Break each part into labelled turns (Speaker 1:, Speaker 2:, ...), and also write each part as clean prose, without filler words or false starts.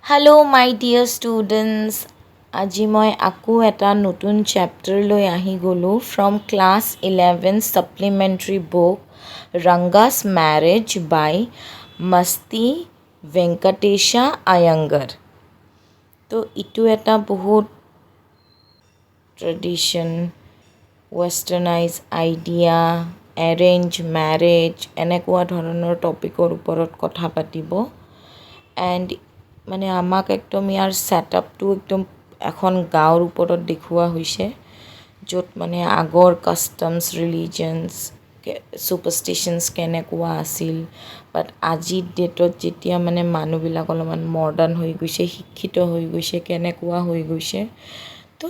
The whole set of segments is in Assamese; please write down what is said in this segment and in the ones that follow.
Speaker 1: হেল্ল' মাই ডিয়াৰ ষ্টুডেণ্টছ, আজি মই আকৌ এটা নতুন চেপ্টাৰলৈ আহি গ'লোঁ from class 11 supplementary book Ranga's marriage by Masti Venkatesha Iyengar. তো ইটো এটা বহুত tradition, westernize idea, arrange marriage এনেকুৱা ধৰণৰ টপিকৰ ওপৰত কথা পাতিব। এণ্ড মানে আমাক একদম ইয়াৰ ছেটআপটো একদম এখন গাঁৱৰ ওপৰত দেখুওৱা হৈছে, য'ত মানে আগৰ কাষ্টমছ, ৰিলিজনছ, ছুপাৰষ্টিশ্যনছ কেনেকুৱা আছিল, বাট আজিৰ ডেটত যেতিয়া মানে মানুহবিলাক অলপমান মডাৰ্ণ হৈ গৈছে, শিক্ষিত হৈ গৈছে, কেনেকুৱা হৈ গৈছে, তো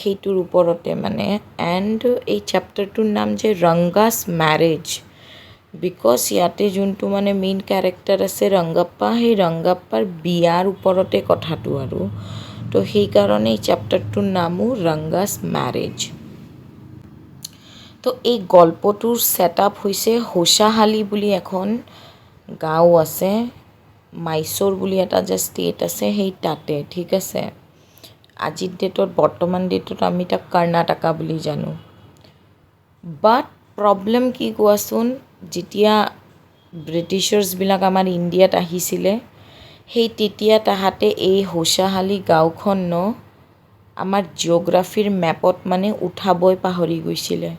Speaker 1: সেইটোৰ ওপৰতে মানে। এণ্ড এই চেপ্টাৰটোৰ নাম যে ৰংগাছ মেৰেজ, বিকজ ইয়াতে যোনটো মানে মেইন কেৰেক্টাৰ আছে ৰংগাপ্পা, সেই ৰংগাপ্পাৰ বিয়াৰ ওপৰতে কথাটো আৰু। তো সেইকাৰণে এই চেপ্টাৰটোৰ নামো ৰংগাছ মেৰেজ। তো এই গল্পটোৰ ছেটআপ হৈছে হোচাহালি বুলি এখন গাঁও আছে, মাইচুৰ বুলি এটা যে ষ্টেট আছে সেই তাতে, ঠিক আছে। আজিৰ ডেটত, বৰ্তমান ডেটত আমি তাক কৰ্ণাটকা বুলি জানো। বাট প্ৰব্লেম কি কোৱাচোন, যেতিয়া ব্ৰিটিছাৰ্ছবিলাক আমাৰ ইণ্ডিয়াত আহিছিলে, সেই তেতিয়া তাহাঁতে এই হোচাহালি গাঁওখন আমাৰ জিঅ'গ্ৰাফীৰ মেপত মানে উঠাবই পাহৰি গৈছিলে।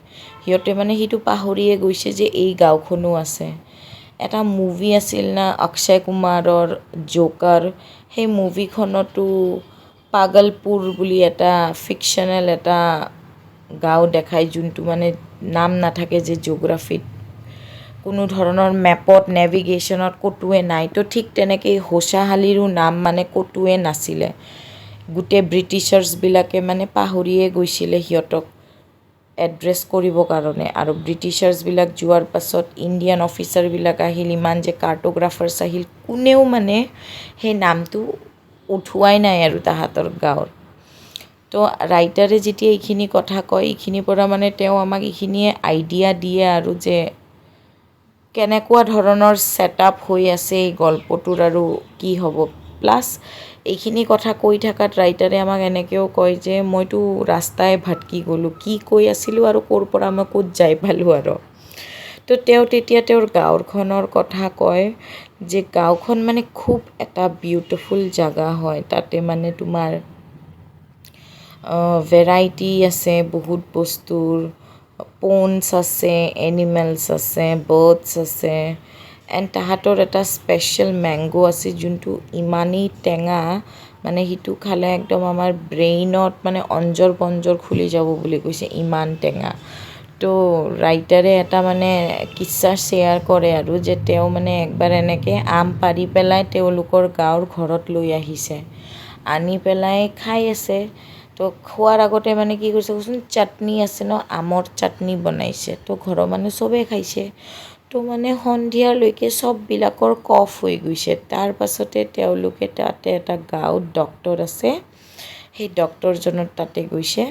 Speaker 1: সিহঁতে মানে সেইটো পাহৰিয়ে গৈছে যে এই গাঁওখনো আছে। এটা মুভি আছিল না অক্ষয় কুমাৰৰ জোকাৰ, সেই মুভিখনতো পাগলপুৰ বুলি এটা ফিকশ্যনেল এটা গাঁও দেখায়, যোনটো মানে নাম নাথাকে, যে জিঅ'গ্ৰাফীত কোনো ধৰণৰ মেপত, নেভিগেশ্যনত ক'তোৱে নাই। তো ঠিক তেনেকৈ হোচাহালিৰো নাম মানে ক'তোৱে নাছিলে। গোটেই ব্ৰিটিছাৰ্ছবিলাকে মানে পাহৰিয়ে গৈছিলে সিহঁতক এড্ৰেছ কৰিবৰ কাৰণে। আৰু ব্ৰিটিছাৰ্ছবিলাক যোৱাৰ পাছত ইণ্ডিয়ান অফিচাৰবিলাক আহিল, ইমান যে কাৰ্টোগ্ৰাফাৰ্ছ আহিল, কোনেও মানে সেই নামটো উঠোৱাই নাই আৰু তাহাঁতৰ গাঁৱৰ। তো ৰাইটাৰে যেতিয়া এইখিনি কথা কয়, এইখিনিৰ পৰা মানে তেওঁ আমাক এইখিনিয়ে আইডিয়া দিয়ে আৰু যে কেনেকুৱা ধৰণৰ ছেটআপ হৈ আছে এই গল্পটোৰ আৰু কি হ'ব। প্লাছ এইখিনি কথা কৈ থকাত ৰাইটাৰে আমাক এনেকৈও কয় যে মইতো ৰাস্তাই ভাটকি গ'লোঁ, কি কৈ আছিলোঁ আৰু ক'ৰ পৰা মই ক'ত যাই পালোঁ আৰু। তো তেওঁ তেতিয়া তেওঁৰ গাঁৱখনৰ কথা কয় যে গাঁওখন মানে খুব এটা বিউটিফুল জেগা হয়। তাতে মানে তোমাৰ ভেৰাইটি আছে বহুত বস্তুৰ, পণ্ডছ আছে, এনিমেলছ আছে, বাৰ্ডছ আছে। এণ্ড তাহাঁতৰ এটা স্পেচিয়েল মেংগ' আছে, যোনটো ইমানেই টেঙা, মানে সেইটো খালে একদম আমাৰ ব্ৰেইনত মানে অঞ্জৰ পঞ্জৰ খুলি যাব বুলি কৈছে, ইমান টেঙা। তো ৰাইটাৰে এটা মানে কিচ্ছা শ্বেয়াৰ কৰে আৰু যে তেওঁ মানে একবাৰ এনেকৈ আম পাৰি পেলাই তেওঁলোকৰ গাঁৱৰ ঘৰত লৈ আহিছে, আনি পেলাই খাই আছে। তো খোৱাৰ আগতে মানে কি কৰিছে কচোন, চাটনি আছে ন, আমৰ চাটনি বনাইছে। তো ঘৰৰ মানুহ চবেই খাইছে। তো মানে সন্ধিয়ালৈকে চববিলাকৰ কফ হৈ গৈছে। তাৰ পাছতে তেওঁলোকে তাতে এটা গাঁৱত ডক্তৰ আছে, সেই ডক্তৰজনৰ তাতে গৈছে।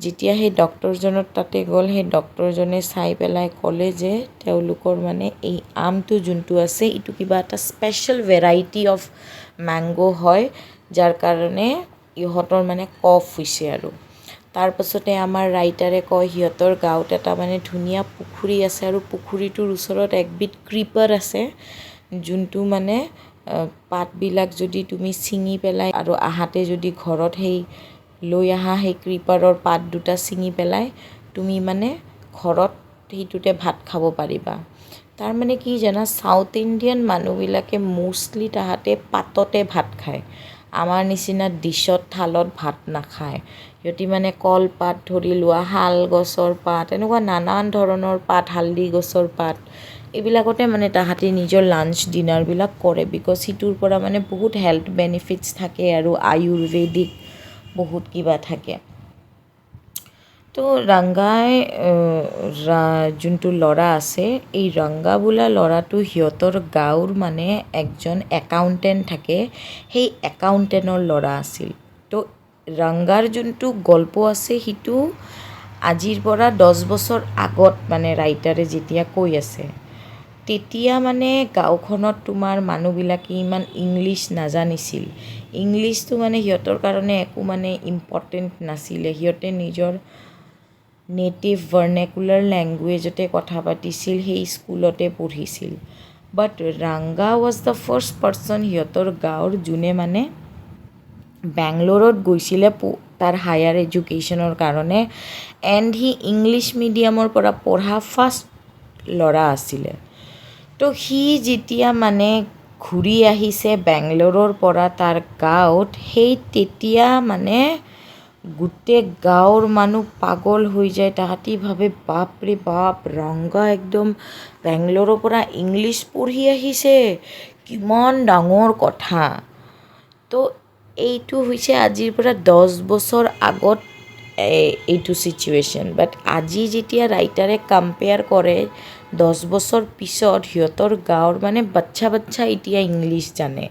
Speaker 1: যেতিয়া সেই ডক্তৰজনৰ তাতে গ'ল, সেই ডক্তৰজনে চাই পেলাই ক'লে যে তেওঁলোকৰ মানে এই আমটো যোনটো আছে, এইটো কিবা এটা স্পেচিয়েল ভেৰাইটি অফ মেংগ' হয়, যাৰ কাৰণে ইহঁতৰ মানে কফ হৈছে আৰু। তাৰপাছতে আমাৰ ৰাইটাৰে কয় সিহঁতৰ গাঁৱত এটা মানে ধুনীয়া পুখুৰী আছে, আৰু পুখুৰীটোৰ ওচৰত একবিধ ক্ৰিপাৰ আছে, যোনটো মানে পাতবিলাক যদি তুমি ছিঙি পেলাই আৰু আহাতে যদি ঘৰত সেই লৈ আহা, সেই ক্ৰিপাৰৰ পাত দুটা ছিঙি পেলাই তুমি মানে ঘৰত সেইটোতে ভাত খাব পাৰিবা। তাৰমানে কি জানা, ছাউথ ইণ্ডিয়ান মানুহবিলাকে মষ্টলি তাহাঁতে পাততে ভাত খায়, আমাৰ নিচিনা ডিছত, থালত ভাত নাখায়। সিহঁতি মানে কলপাত ধৰি লোৱা, শাল গছৰ পাত, এনেকুৱা নানান ধৰণৰ পাত, হালধি গছৰ পাত, এইবিলাকতে মানে তাহাঁতি নিজৰ লাঞ্চ ডিনাৰবিলাক কৰে, বিকজ সিটোৰ পৰা মানে বহুত হেল্থ বেনিফিটছ থাকে আৰু আয়ুৰ্বেদিক বহুত কিবা থাকে। তো ৰংগাই যোনটো ল'ৰা আছে, এই ৰংগা বোলা ল'ৰাটো সিহঁতৰ গাঁৱৰ মানে একজন একাউণ্টেণ্ট থাকে, সেই একাউণ্টেণ্টৰ ল'ৰা আছিল। তো ৰংগাৰ যোনটো গল্প আছে, সিটো আজিৰ পৰা 10 বছৰ আগত মানে ৰাইটাৰে যেতিয়া কৈ আছে, তেতিয়া মানে গাঁওখনত তোমাৰ মানুহবিলাকে ইমান ইংলিছ নাজানিছিল। ইংলিছটো মানে সিহঁতৰ কাৰণে একো মানে ইম্পৰ্টেণ্ট নাছিলে। সিহঁতে নিজৰ নেটিভ ভাৰ্নেকুলাৰ লেংগুৱেজতে কথা পাতিছিল, সেই স্কুলতে পঢ়িছিল। বাট Ranga was the first person সিহঁতৰ গাঁৱৰ যোনে মানে বেংগলোৰত গৈছিলে তাৰ হায়াৰ এডুকেশ্যনৰ কাৰণে, এণ্ড সি ইংলিছ মিডিয়ামৰ পৰা পঢ়া ফাৰ্ষ্ট ল'ৰা আছিলে। তো সি যেতিয়া মানে ঘূৰি আহিছে বেংগলোৰৰ পৰা তাৰ গাঁৱত, সেই তেতিয়া মানে গোটেই গাঁৱৰ মানুহ পাগল হৈ যায়। তাহাঁতি ভাবে বাপৰে বাপ, ৰাংগা একদম বেংগলোৰৰ পৰা ইংলিছ পঢ়ি আহিছে, কিমান ডাঙৰ কথা। তো এইটো হৈছে আজিৰ পৰা 10 বছৰ আগত এইটো ছিটুৱেশ্যন। বাট আজি যেতিয়া ৰাইটাৰে কম্পেয়াৰ কৰে 10 বছৰ পিছত, সিহঁতৰ গাঁৱৰ মানে বাচ্চা এতিয়া ইংলিছ জানে।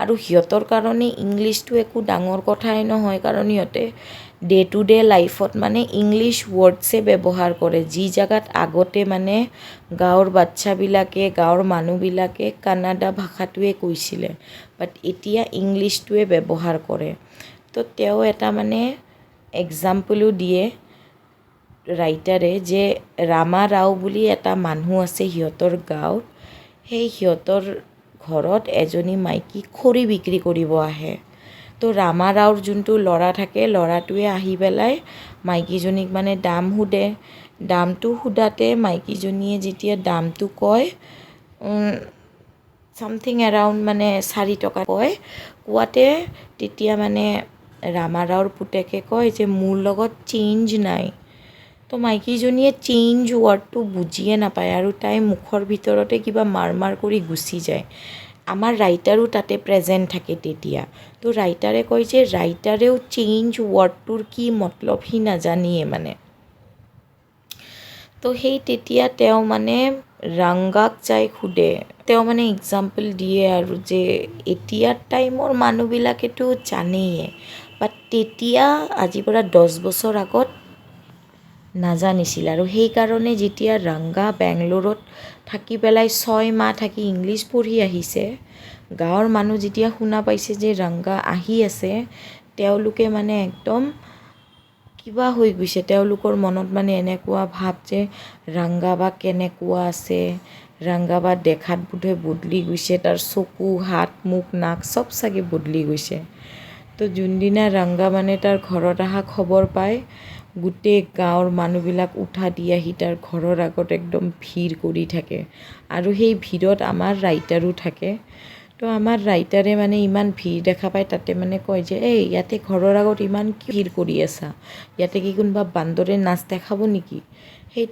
Speaker 1: আৰু সিহঁতৰ কাৰণে ইংলিছটো একো ডাঙৰ কথাই নহয়, কাৰণ সিহঁতে ডে টু ডে লাইফত মানে ইংলিছ ৱৰ্ডছে ব্যৱহাৰ কৰে, যি জেগাত আগতে মানে গাঁৱৰ বাচ্চাবিলাকে গাঁৱৰ মানুহবিলাকে কানাডা ভাষাটোৱে কৈছিলে, বাট এতিয়া ইংলিছটোৱে ব্যৱহাৰ কৰে। তো তেওঁ এটা মানে এক্সাম্পলো দিয়ে ৰাইটাৰে যে ৰামা ৰাও বুলি এটা মানুহ আছে সিহঁতৰ গাঁৱত। সেই সিহঁতৰ ঘৰত এজনী মাইকী খৰি বিক্ৰী কৰিব আহে। তো ৰামা ৰাওৰ যোনটো ল'ৰা থাকে, ল'ৰাটোৱে আহি পেলাই মাইকীজনীক মানে দাম সোধে। দামটো সোধাতে মাইকীজনীয়ে যেতিয়া দামটো কয়, ছামথিং এৰাউণ্ড মানে 4 টকা কয়, কোৱাতে তেতিয়া মানে ৰামা ৰাওৰ পুতেকে কয় যে মোৰ লগত চেঞ্জ নাই। তো মাইকীজনীয়ে চেঞ্জ ৱৰ্ডটো বুজিয়ে নাপায় আৰু তাই মুখৰ ভিতৰতে কিবা মাৰ কৰি গুচি যায়। আমাৰ ৰাইটাৰো তাতে প্ৰেজেণ্ট থাকে তেতিয়া। তো ৰাইটাৰে কয় যে ৰাইটাৰেও চেঞ্জ ৱৰ্ডটোৰ কি মতলব সি নাজানিয়ে মানে। তো সেই তেতিয়া তেওঁ মানে ৰাংগাক যাই সোধে, তেওঁ মানে এক্সাম্পল দিয়ে আৰু যে এতিয়াৰ টাইমৰ মানুহবিলাকেতো জানেই, বাট তেতিয়া আজিৰ পৰা 10 বছৰ আগত নাজানিছিল। আৰু সেইকাৰণে যেতিয়া ৰাংগা বেংগলোৰত থাকি পেলাই 6 মাহ থাকি ইংলিছ পঢ়ি আহিছে, গাঁৱৰ মানুহ যেতিয়া শুনা পাইছে যে ৰাংগা আহি আছে, তেওঁলোকে মানে একদম কিবা হৈ গৈছে। তেওঁলোকৰ মনত মানে এনেকুৱা ভাৱ যে ৰাংগা বা কেনেকুৱা আছে, ৰাংগা বা দেখাত বোধহয় বদলি গৈছে, তাৰ চকু হাত মুখ নাক চব চাগে বদলি গৈছে। তো যোনদিনা ৰাংগা মানে তাৰ ঘৰত অহা খবৰ পায়, গোটেই গাঁৱৰ মানুহবিলাক উঠা দি আহি তাৰ ঘৰৰ আগত একদম ভিৰ কৰি থাকে। আৰু সেই ভিৰত আমাৰ ৰাইটাৰো থাকে। তো আমাৰ ৰাইটাৰে মানে ইমান ভিৰ দেখা পায়, তাতে মানে কয় যে এই ইয়াতে ঘৰৰ আগত ইমান ভিৰ কৰি আছা, ইয়াতে কি কোনোবা বান্দৰে নাচ দেখাব নেকি?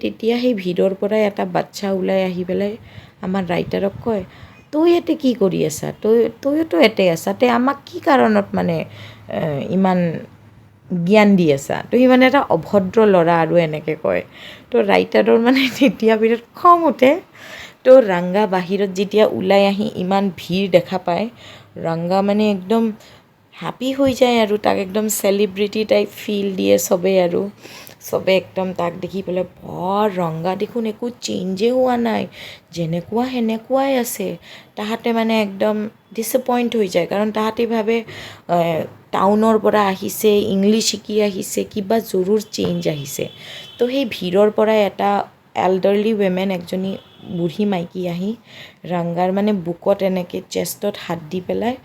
Speaker 1: তেতিয়া সেই ভিৰৰ পৰাই এটা বাচ্চা ওলাই আহি পেলাই আমাৰ ৰাইটাৰক কয়, তই ইয়াতে কি কৰি আছা? তইতো ইয়াতে আছা, তে আমাক কি কাৰণত মানে ইমান জ্ঞান দি আছা? তো সি মানে এটা অভদ্ৰ ল'ৰা আৰু এনেকৈ কয়। তো ৰাইটাৰৰ মানে তেতিয়া বিৰাট খং উঠে। তো ৰাংগা বাহিৰত যেতিয়া ওলাই আহি ইমান ভিৰ দেখা পায়, ৰাংগা মানে একদম হেপী হৈ যায় আৰু তাক একদম চেলিব্ৰিটি টাইপ ফিল দিয়ে চবেই। আৰু চবে একদম তাক দেখি পেলাই ৰাংগা দেখোন একো চেঞ্জে হোৱা নাই, যেনেকুৱা সেনেকুৱাই আছে। তাহাঁতে মানে একদম ডিছএপইণ্ট হৈ যায়, কাৰণ তাহাঁতে ভাবে টাউনৰ পৰা আহিছে, ইংলিছ শিকি আহিছে, কিবা জৰুৰ চেঞ্জ আহিছে। তো সেই ভিৰৰ পৰাই এটা এল্ডাৰলি ৱিমেন, একজনী বুঢ়ী মাইকী আহি ৰাংগাৰ মানে বুকত এনেকৈ চেষ্টত হাত দি পেলাই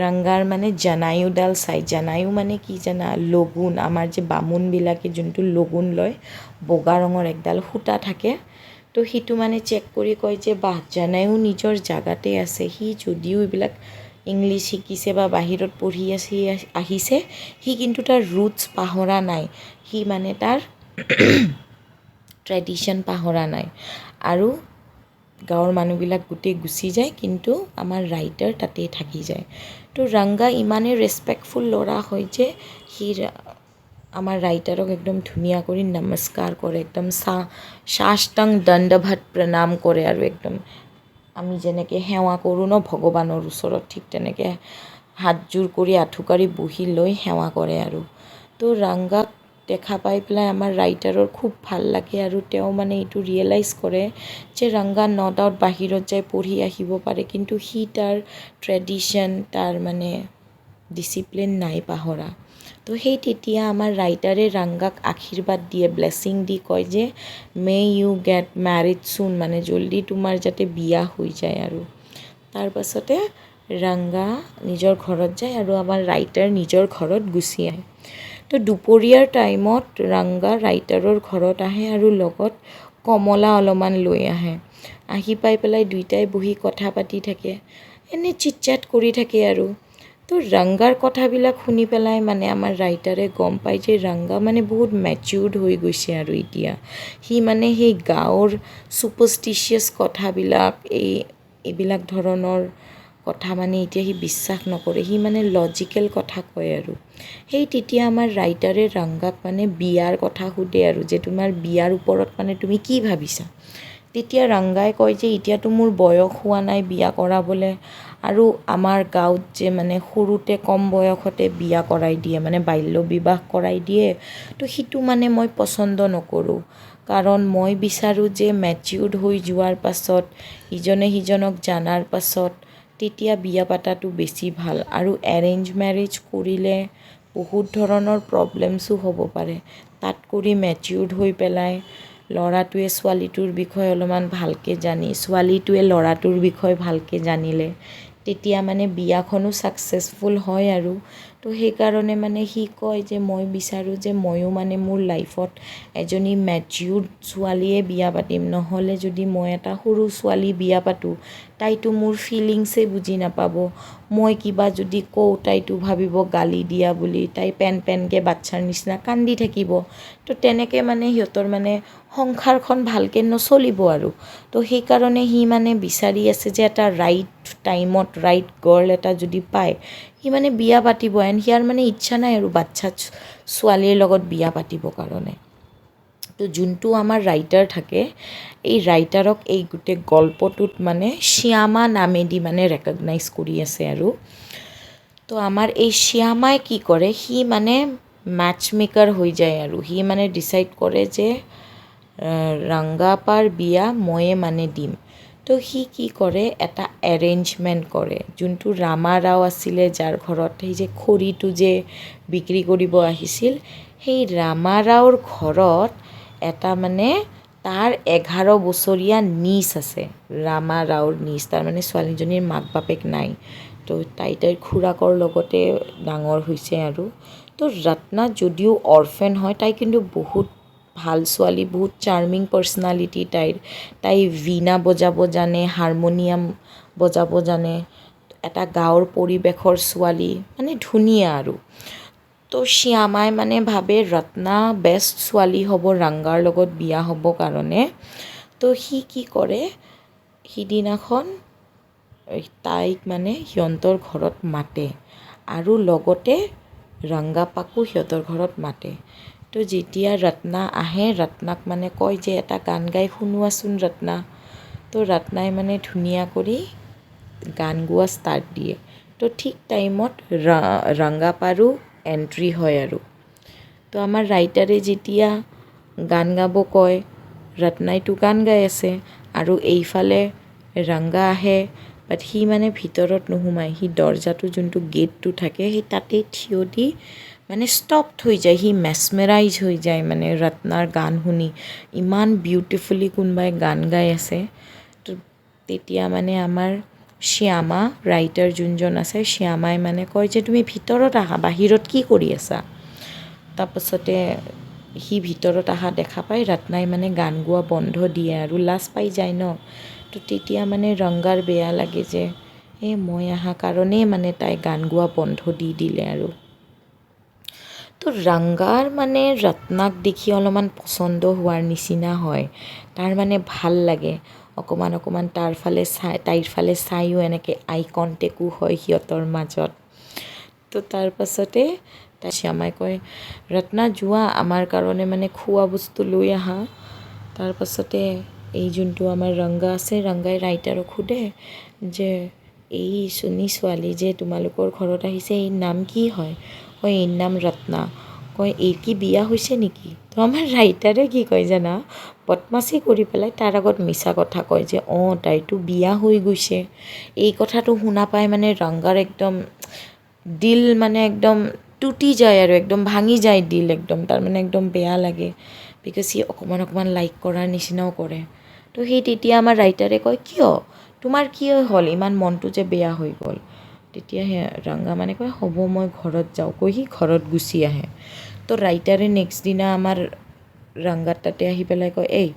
Speaker 1: ৰাংগাৰ মানে জানায়ুডাল চাই। জানায়ু মানে কি জানা? লগুণ, আমাৰ যে বামুণবিলাকে যোনটো লগুণ লয়, বগা ৰঙৰ একডাল সূতা থাকে। তো সিটো মানে চেক কৰি কয় যে বাহ, জানায়ু নিজৰ জাগাতে আছে, সি যদিও এইবিলাক ইংলিছ শিকিছে বা বাহিৰত পঢ়ি আহিছে, সি কিন্তু তাৰ ৰুটছ পাহৰা নাই, সি মানে তাৰ ট্ৰেডিশ্যন পাহৰা নাই। আৰু গাঁৱৰ মানুহবিলাক গোটেই গুচি যায়, কিন্তু আমাৰ ৰাইটাৰ তাতেই থাকি যায়। তো ৰাংগা ইমানেই ৰেচপেক্টফুল ল'ৰা হয় যে সি আমাৰ ৰাইটাৰক একদম ধুনীয়া কৰি নমস্কাৰ কৰে, একদম সাষ্টাং দণ্ডভাত প্ৰণাম কৰে। আৰু একদম আমি যেনেকৈ সেৱা কৰোঁ ন ভগৱানৰ ওচৰত, ঠিক তেনেকৈ হাতযোৰ কৰি আঁঠুকাৰি বহি লৈ সেৱা কৰে। আৰু তো ৰাংগাক দেখা পাই পেলাই আমাৰ ৰাইটাৰৰ খুব ভাল লাগে আৰু তেওঁ মানে এইটো ৰিয়েলাইজ কৰে যে ৰংগা ন ডাউট বাহিৰত যাই পঢ়ি আহিব পাৰে কিন্তু সি তাৰ ট্ৰেডিশ্যন তাৰ মানে ডিচিপ্লিন নাই পাহৰা তো সেই তেতিয়া আমাৰ ৰাইটাৰে ৰংগাক আশীৰ্বাদ দিয়ে ব্লেছিং দি কয় যে মে ইউ গেট মেৰিড চুন মানে জল্দি তোমাৰ যাতে বিয়া হৈ যায় আৰু তাৰপাছতে ৰংগা নিজৰ ঘৰত যায় আৰু আমাৰ ৰাইটাৰ নিজৰ ঘৰত গুচি আহে তো দুপৰীয়াৰ টাইমত ৰংগা ৰাইটাৰৰ ঘৰত আহে আৰু লগত কমলা অলপমান লৈ আহে আহি পাই পেলাই দুইটাই বহি কথা পাতি থাকে এনে চিট চেট কৰি থাকে আৰু তো ৰংগাৰ কথাবিলাক শুনি পেলাই মানে আমাৰ ৰাইটাৰে গম পায় যে ৰংগা মানে বহুত মেচিউৰ্ড হৈ গৈছে আৰু এতিয়া সি মানে সেই গাঁৱৰ ছুপাৰষ্টিচিয়াছ কথাবিলাক এইবিলাক ধৰণৰ কথা মানে এতিয়া সি বিশ্বাস নকৰে সি মানে লজিকেল কথা কয় আৰু সেই তেতিয়া আমাৰ ৰাইটাৰে ৰংগাক মানে বিয়াৰ কথা সোধে আৰু যে তোমাৰ বিয়াৰ ওপৰত মানে তুমি কি ভাবিছা তেতিয়া ৰংগাই কয় যে এতিয়াতো মোৰ বয়স হোৱা নাই বিয়া কৰাবলৈ আৰু আমাৰ গাঁৱত যে মানে সৰুতে কম বয়সতে বিয়া কৰাই দিয়ে মানে বাল্য বিবাহ কৰাই দিয়ে তো সেইটো মানে মই পচন্দ নকৰোঁ কাৰণ মই বিচাৰোঁ যে মেচিউৰ্ড হৈ যোৱাৰ পাছত ইজনে সিজনক জনাৰ পাছত তেতিয়া বিয়া পাতাটো বেছি ভাল আৰু এৰেঞ্জ মেৰেজ কৰিলে বহুত ধৰণৰ প্ৰব্লেমছো হ'ব পাৰে তাত কৰি মেচিউৰ্ড হৈ পেলাই ল'ৰাটোৱে ছোৱালীটোৰ বিষয়ে অলপমান ভালকৈ জানি ছোৱালীটোৱে ল'ৰাটোৰ বিষয়ে ভালকৈ জানিলে তেতিয়া মানে বিয়াখনো ছাকচেছফুল হয় আৰু তো সেইকাৰণে মানে সি কয় যে মই বিচাৰোঁ যে ময়ো মানে মোৰ লাইফত এজনী মেচিউৰ্ড ছোৱালীয়ে বিয়া পাতিম নহ'লে যদি মই এটা সৰু ছোৱালী বিয়া পাতোঁ তাইতো মোৰ ফিলিংছে বুজি নাপাব মই কিবা যদি কওঁ তাইতো ভাবিব গালি দিয়া বুলি তাই পেনকৈ বাচ্ছাৰ নিচিনা কান্দি থাকিব তো তেনেকৈ মানে সিহঁতৰ মানে সংসাৰখন ভালকৈ নচলিব আৰু তো সেইকাৰণে সি মানে বিচাৰি আছে যে এটা ৰাইট টাইমত ৰাইট গাৰ্ল এটা যদি পায় সি মানে বিয়া পাতিব এণ্ড সিয়াৰ মানে ইচ্ছা নাই আৰু বাচ্ছা ছোৱালীৰ লগত বিয়া পাতিবৰ কাৰণে তো যোনটো আমাৰ ৰাইটাৰ থাকে এই ৰাইটাৰক এই গোটেই গল্পটোত মানে শ্যামা নামেদি মানে ৰেকগনাইজ কৰি আছে আৰু তো আমাৰ এই শ্যামাই কি কৰে সি মানে মেটচ মেকাৰ হৈ যায় আৰু সি মানে ডিচাইড কৰে যে ৰংগাপাৰ বিয়া ময়ে মানে দিম তো সি কি কৰে এটা এৰেঞ্জমেণ্ট কৰে যোনটো ৰামা ৰাও আছিলে যাৰ ঘৰত সেই যে খৰিটো যে বিক্ৰী কৰিব আহিছিল সেই ৰামা ৰাওৰ ঘৰত এটা মানে তাৰ 11 বছৰীয়া নিচ আছে ৰামা ৰাওৰ নিচ তাৰমানে ছোৱালীজনীৰ মাক বাপেক নাই তো তাইৰ খুৰাকৰ লগতে ডাঙৰ হৈছে আৰু তো ৰত্না যদিও অৰফেন হয় তাই কিন্তু বহুত ভাল ছোৱালী বহুত চাৰ্মিং পাৰ্চনেলিটি তাই বীণা বজাব জানে হাৰমনিয়াম বজাব জানে এটা গাঁৱৰ পৰিৱেশৰ ছোৱালী মানে ধুনীয়া আৰু তো শ্যামাই মানে ভাবে ৰত্না বেষ্ট ছোৱালী হ'ব ৰংগাৰ লগত বিয়া হ'ব কাৰণে তো সি কি কৰে সিদিনাখন তাইক মানে সিহঁতৰ ঘৰত মাতে আৰু লগতে ৰংগাপাকো সিহঁতৰ ঘৰত মাতে তো যেতিয়া ৰত্না আহে ৰত্নাক মানে কয় যে এটা গান গাই শুনোৱাচোন ৰত্না তো ৰত্নাই মানে ধুনীয়া কৰি গান গোৱা ষ্টাৰ্ট দিয়ে তো ঠিক টাইমত ৰংগাপাৰো এণ্ট্ৰি হয় আৰু তো আমাৰ ৰাইটাৰে যেতিয়া গান গাব কয় ৰত্নাইতো গান গাই আছে আৰু এইফালে ৰংগা আহে বাট সি মানে ভিতৰত নোসোমায় সি দৰজাটো যোনটো গেটটো থাকে সেই তাতেই থিয় দি মানে ষ্টপড হৈ যায় সি মেছমেৰাইজ হৈ যায় মানে ৰত্নাৰ গান শুনি ইমান বিউটিফুলি কোনোবাই গান গাই আছে তো তেতিয়া মানে আমাৰ শ্যামা ৰাইটাৰ যোনজন আছে শ্যামাই মানে কয় যে তুমি ভিতৰত আহা বাহিৰত কি কৰি আছা তাৰপাছতে সি ভিতৰত অহা দেখা পায় ৰত্নাই মানে গান গোৱা বন্ধ দিয়ে আৰু লাজ পাই যায় ন তো তেতিয়া মানে ৰংগাৰ বেয়া লাগে যে মই অহা কাৰণেই মানে তাই গান গোৱা বন্ধ দি দিলে আৰু তো ৰংগাৰ মানে ৰত্নাক দেখি অলপমান পচন্দ হোৱাৰ নিচিনা হয় তাৰ মানে ভাল লাগে অকণমান তাইৰ ফালে চাইও এনেকৈ আই কণ্টেক্টো হয় সিহঁতৰ মাজত তো তাৰপাছতে শ্যামাই কয় ৰত্না যোৱা আমাৰ কাৰণে মানে খোৱা বস্তু লৈ আহা তাৰপাছতে এই যোনটো আমাৰ ৰংগা আছে ৰংগাই ৰাইটাৰক সোধে যে এই চুনী ছোৱালী যে তোমালোকৰ ঘৰত আহিছে এই নাম কি হয় এইৰ নাম ৰত্না কয় এই কি বিয়া হৈছে নেকি? তো আমাৰ ৰাইটাৰে কি কয় জানা, বদমাচি কৰি পেলাই তাৰ আগত মিছা কথা কয় যে তাইতো বিয়া হৈ গৈছে। এই কথাটো শুনা পাই মানে ৰংগাৰ একদম দিল মানে একদম টুটি যায় আৰু একদম ভাঙি যায় দিল একদম, তাৰ মানে একদম বেয়া লাগে। বিকজ সি অকণমান লাইক কৰাৰ নিচিনাও কৰে। তো সেই তেতিয়া আমাৰ ৰাইটাৰে কয় কিয় তোমাৰ কি হ'ল ইমান মনটো যে বেয়া হৈ গ'ল? তেতিয়া ৰংগা মানে কয় হ'ব মই ঘৰত যাওঁ, কৈ সি ঘৰত গুচি আহে। তো ৰাইটাৰে নেক্সট দিনা আমাৰ ৰংগাৰ তাতে আহি পেলাই কয় এই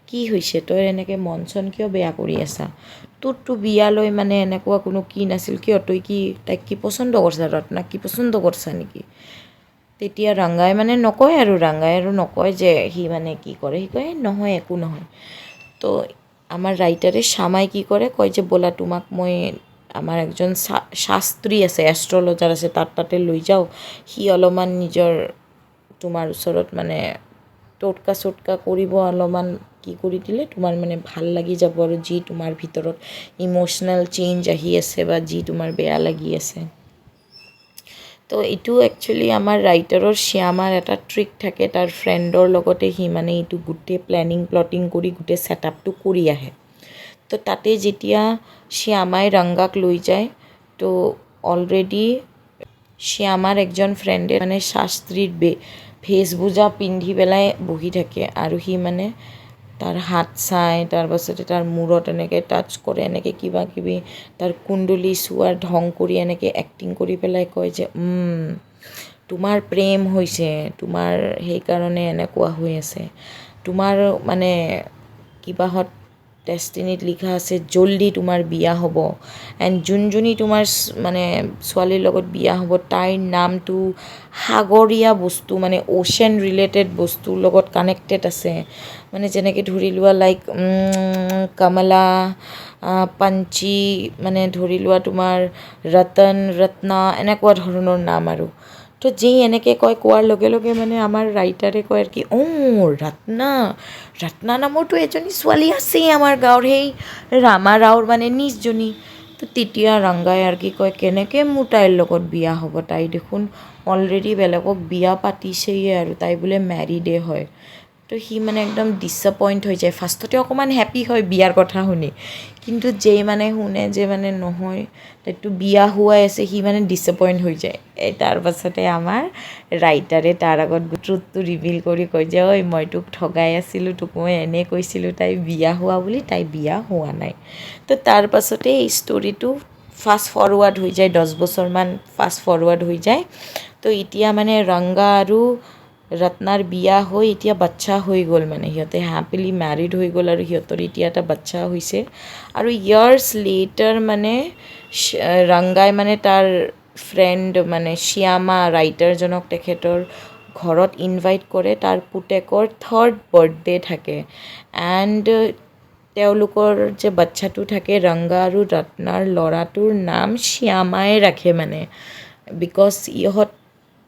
Speaker 1: কি হৈছে, তই এনেকৈ মন চন কিয় বেয়া কৰি আছা? তোৰতো বিয়ালৈ মানে এনেকুৱা কোনো কি নাছিল, কিয় তই কি তাইক কি পচন্দ কৰিছা, ৰত্নাক কি পচন্দ কৰিছা নেকি? তেতিয়া ৰংগাই মানে নকয় আৰু নকয় যে সি মানে কি কৰে, সি কয় নহয় একো নহয়। তো আমাৰ ৰাইটাৰে শ্যামাই কি কৰে, কয় যে ব'লা তোমাক মই আমাৰ একজন শাস্ত্ৰী আছে, এষ্ট্ৰলজাৰ আছে, তাতে লৈ যাওঁ। সি অলপমান নিজৰ তোমাৰ ওচৰত মানে টটকা কৰিব, অলপমান কি কৰি দিলে তোমাৰ মানে ভাল লাগি যাব আৰু যি তোমাৰ ভিতৰত ইম'চনেল চেঞ্জ আহি আছে বা যি তোমাৰ বেয়া লাগি আছে। তো এইটো একচুৱেলি আমাৰ ৰাইটাৰৰ শ্যামাৰ এটা ট্ৰিক থাকে, তাৰ ফ্ৰেণ্ডৰ লগতে সি মানে এইটো গোটেই প্লটিং কৰি গোটেই ছেটআপটো কৰি আহে। তো তাতে যেতিয়া শ্যামাই ৰংগাক লৈ যায়, তো অলৰেডি শ্যামাৰ একজন ফ্ৰেণ্ডে মানে শাস্ত্ৰীৰ ভেষভূষা পিন্ধি পেলাই বহি থাকে আৰু সি মানে তাৰ হাত চাই, তাৰপাছতে তাৰ মূৰত এনেকৈ টাচ কৰে, এনেকৈ কিবা কিবি তাৰ কুণ্ডলী চোৱাৰ ঢং কৰি এনেকৈ এক্টিং কৰি পেলাই কয় যে তোমাৰ প্ৰেম হৈছে, তোমাৰ সেইকাৰণে এনেকুৱা হৈ আছে, তোমাৰ মানে কিবাহত ডেষ্টিনিত লিখা আছে জল্দি তোমাৰ বিয়া হ'ব, এণ্ড যোনজনী তোমাৰ মানে ছোৱালীৰ লগত বিয়া হ'ব তাইৰ নামটো সাগৰীয়া বস্তু মানে অ'চেন ৰিলেটেড বস্তুৰ লগত কানেক্টেড আছে, মানে যেনেকৈ ধৰি লোৱা লাইক কমলা, পঞ্চী, মানে ধৰি লোৱা তোমাৰ ৰত্না এনেকুৱা ধৰণৰ নাম আৰু। তো যি এনেকৈ কোৱাৰ লগে লগে মানে আমাৰ ৰাইটাৰে কয় আৰু কি ৰত্না নামৰতো এজনী ছোৱালী আছেই আমাৰ গাঁৱৰ, সেই ৰামা ৰাওৰ মানে নিজজনী। তো তেতিয়া ৰংগাই আৰু কি কয় কেনেকৈ মোৰ তাইৰ লগত বিয়া হ'ব, তাই দেখোন অলৰেডি বেলেগক বিয়া পাতিছেই আৰু তাই বোলে মেৰিডে হয়। তো সি মানে একদম ডিছএপইণ্ট হৈ যায়। ফাৰ্ষ্টতে অকণমান হেপ্পী হয় বিয়াৰ কথা শুনি, কিন্তু যেই মানে শুনে যে মানে নহয় তাইতো বিয়া হোৱাই আছে, সি মানে ডিছএপইণ্ট হৈ যায়। তাৰ পাছতে আমাৰ ৰাইটাৰে তাৰ আগত ট্ৰুথটো ৰিভিল কৰি কয় যে ঐ মই তোক ঠগাই আছিলোঁ, তোক মই এনেই কৈছিলোঁ তাই বিয়া হোৱা বুলি, তাই বিয়া হোৱা নাই। তো তাৰ পাছতে এই ষ্টৰিটো ফাষ্ট ফৰৱাৰ্ড হৈ যায়, 10 বছৰমান ফাষ্ট ফৰৱাৰ্ড হৈ যায়। তো এতিয়া মানে ৰংগা আৰু ৰত্নাৰ বিয়া হৈ এতিয়া বাচ্চা হৈ গ'ল, মানে সিহঁতে হেপিলি মেৰিড হৈ গ'ল আৰু সিহঁতৰ এতিয়া এটা বাচ্চা হৈছে। আৰু ইয়াৰ্ছ লেটাৰ মানে ৰংগাই মানে তাৰ ফ্ৰেণ্ড মানে শ্যামা ৰাইটাৰজনক তেখেতৰ ঘৰত ইনভাইট কৰে, তাৰ পুতেকৰ 3rd বাৰ্থডে থাকে, এণ্ড তেওঁলোকৰ যে বাচ্চাটো থাকে ৰংগা আৰু ৰত্নাৰ ল'ৰাটোৰ নাম শ্যামাই ৰাখে, মানে বিকজ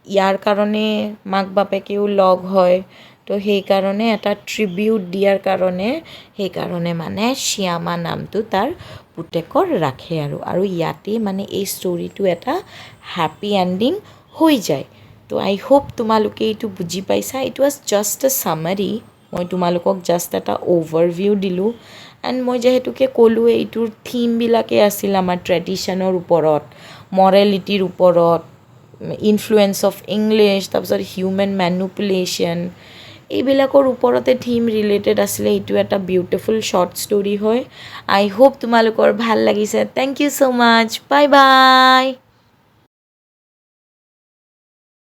Speaker 1: ইয়াৰ কাৰণে মাক বাপেকেও লগ হয়। তো সেইকাৰণে এটা ট্ৰিবিউট দিয়াৰ কাৰণে সেইকাৰণে মানে শ্যামা নামটো তাৰ পুতেকৰ ৰাখে আৰু ইয়াতেই মানে এই ষ্টৰিটো এটা হেপ্পী এণ্ডিং হৈ যায়। তো আই হোপ তোমালোকে এইটো বুজি পাইছা। It was just A summary, মই তোমালোকক জাষ্ট এটা অ'ভাৰভিউ দিলোঁ। এণ্ড মই যিহেতুকে ক'লোঁ এইটোৰ থিমবিলাকেই আছিল আমাৰ ট্ৰেডিশ্যনৰ ওপৰত, মৰেলিটিৰ ওপৰত, ইনফ্লুৱেঞ্চ অফ ইংলিছ, তাৰপিছত হিউমেন মেনুপুলেশ্যন, এইবিলাকৰ ওপৰতে থিম ৰিলেটেড আছিলে। এইটো এটা বিউটিফুল শ্বৰ্ট ষ্টৰি হয়। আই হোপ তোমালোকৰ ভাল লাগিছে। Thank you so' much, bye by.